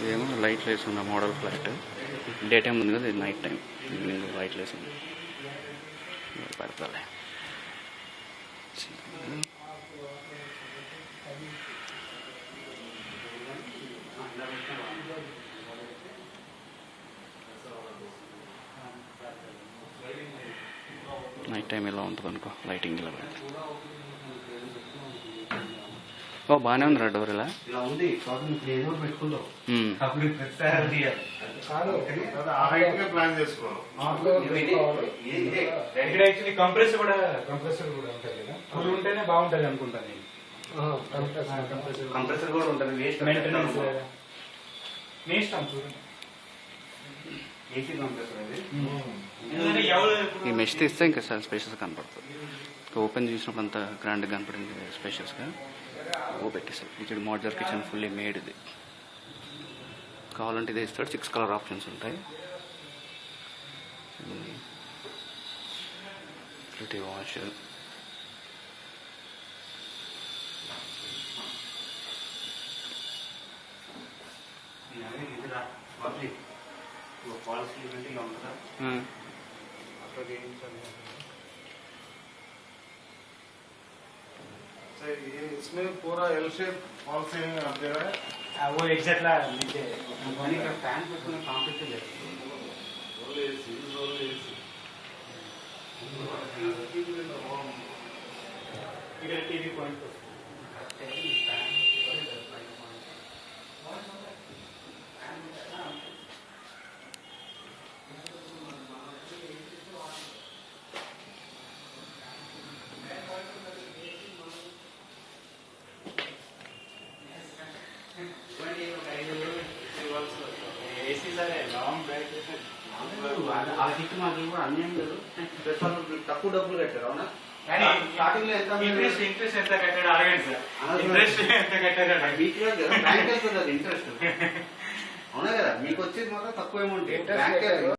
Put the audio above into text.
ఇదేమో లైట్ వేసి ఉన్న మోడల్ ఫ్లాట్. డే టైం ఉంది కదా, ఇది నైట్ టైం. ఈవినింగ్ లైట్ వేసి ఉంది. పడతాలే. నైట్ టైం ఎలా ఉంటుంది అనుకో, లైటింగ్ ఇలా పెడితే. ఓ బాగానే ఉంది రా డోర్ ఇలా. కంప్రెసర్ కూడా ఉంటుంది కదా, ఫుల్ ఉంటేనే బాగుంటది అనుకుంటా నేను. కంప్రెసర్ కూడా ఉంటుంది. మెయింటెనెన్స్ మీ ఇష్టం. ఈ మెష్ తీస్తే ఇంకా చాలా స్పేషియస్ కనపడుతుంది. ఓపెన్ చూసినప్పుడు అంత గ్రాండ్గా కనపడింది, స్పేషియస్గా. ఓ పెట్టేసారు. ఇక్కడ మోడ్యులర్ కిచెన్ ఫుల్లీ మేడ్. ఇది కావాలంటే ఇది ఇస్తాడు. 6 కలర్ ఆప్షన్స్ ఉంటాయి. ప్రతి వాష్, इसमें पूरा एल शेप फॉल सीलिंग आप दे रहा है। वो एग्जैक्ट ला नीचे ఫ్యాన్ పెట్టుకునే కాంప్లెక్స్ లేదు. ఇక్కడ టీవీ పాయింట్ తక్కువ డబ్బులు కట్టారు. అవునా? స్టార్టింగ్ లో ఇంట్రెస్ట్ ఎంత కట్టాడు అడగండి సార్. ఇంట్రెస్ట్ ఎంత కట్టాడు ఇంట్రెస్ట్ అవునా కదా? మీకు వచ్చేది మాత్రం తక్కువ అమౌంట్.